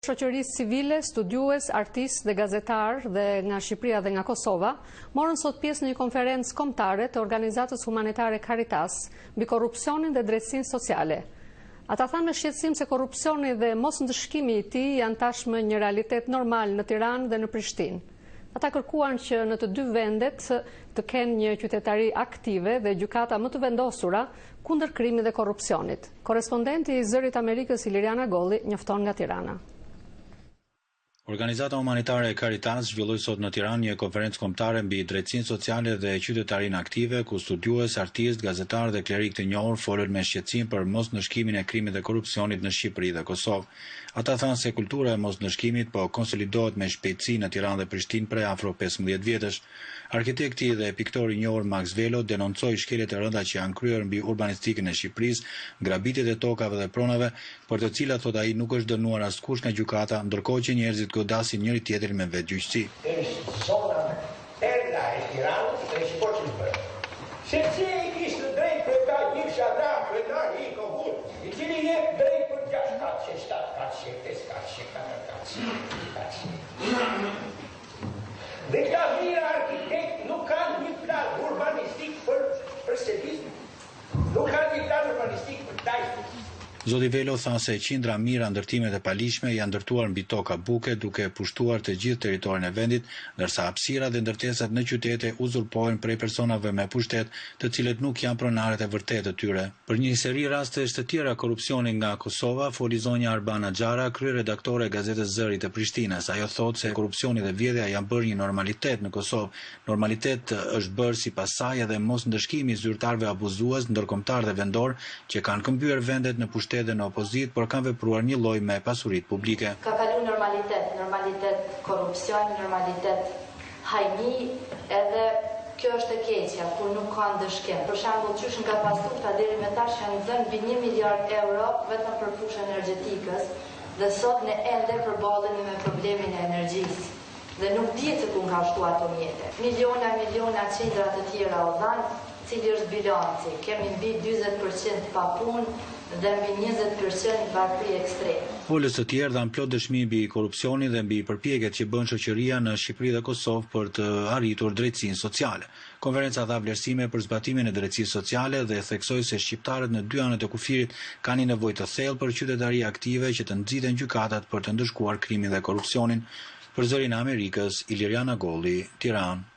shoqërisë civile, studiues, artistë dhe gazetarë dhe nga Shqipëria dhe nga Kosova morën sot pjesë në një konferencë kombëtare të organizatës humanitare Caritas mbi korrupsionin dhe drejtësinë sociale. Ata thanë me shqetësim se korrupsioni dhe mosndëshkimi i tij janë tashmë një realitet normal në Tiranë dhe në Prishtinë. Ata kërkuan që në të dy vendet të kenë një qytetari aktive dhe gjykata më të vendosura kundër krimit dhe korrupsionit. Korrespondenti i Zërit Amerikës Iliriana Golli njofton nga Tirana. Organizata humanitare Caritas zhvilloi sot në Tiranë një konferencë kombëtare mbi drejtësinë sociale dhe qytetarinë aktive, ku studiues, artistë, gazetarë dhe klerik të njohur folën me shqetësim për mosndëshkimin e krimit dhe korrupsionit në Shqipëri dhe Kosovë. Ata thanë se kultura e mosndëshkimit po konsolidohet me shpejtësi në Tiranë dhe Prishtinë prej afro 15 vjetësh. Arkitekti dhe piktori i njohur Max Velo denoncoi shkeljet e rënda që janë kryer mbi urbanistikën e Shqipërisë, grabitjet e tokave dhe pronave, për të cilat thot ai nuk është dënuar askush nga gjykata, ndërkohë që njerëzit godasin njëri tjetrin me vetgjyqësi. Është zona perla e Tiranës dhe shpoqilbër. Sepse i kishte drejt për ta një shadram, për ta një kohur, i cili jep drejt për 6 katshe, 7 katshe, 5 katshe, 4 katshe. Dhe këta mirë arkitekt nuk kanë një plan urbanistik për servizm. Nuk kanë një plan urbanistik për tajtë. Zoti Velo tha se qindra mira ndërtimet e palishme janë ndërtuar mbi toka buke duke pushtuar të gjithë territorin e vendit, ndërsa hapësira dhe ndërtesat në qytete uzurpohen prej personave me pushtet, të cilët nuk janë pronarët e vërtetë të tyre. Për një seri rastesh të tjera korrupsioni nga Kosova, foli zonja Arbana Xhara, kryeredaktore e gazetës Zëri të Prishtinës. Ajo thotë se korrupsioni dhe vjedhja janë bërë një normalitet në Kosovë. Normalitet është bërë sipas saj edhe mosndëshkimi i zyrtarëve abuzues, ndërkombëtar dhe vendor, që kanë këmbyer vendet në pushtet dhe në opozit, por kanë vepruar një lloj me pasuritë publike. Ka kalu normalitet korrupsion, normalitet hajmi, edhe kjo është e keqja, kur nuk ka ndëshkim. Për shembull, qysh nga pasurta deri me tash janë dhënë mbi 1 miliard euro vetëm për fushën energjetikës, dhe sot ne ende përballemi me problemin e energjisë. Dhe nuk dihet se ku nga shtu ato mjete. Miliona, qindra të tjera u dhanë, cili është bilanci. Kemi mbi 40% pa punë dhe mbi 20% varfëri ekstrem. Folës të tjerë dhanë plot dëshmi mbi korrupsionin dhe mbi përpjekjet që bën shoqëria në Shqipëri dhe Kosovë për të arritur drejtësinë sociale. Konferenca dha vlerësime për zbatimin e drejtësisë sociale dhe theksoi se shqiptarët në dy anët e kufirit kanë një nevojë të thellë për qytetari aktive që të nxiten gjykatat për të ndëshkuar krimin dhe korrupsionin. Për Zërin e Amerikës, Iliriana Golli, Tiranë.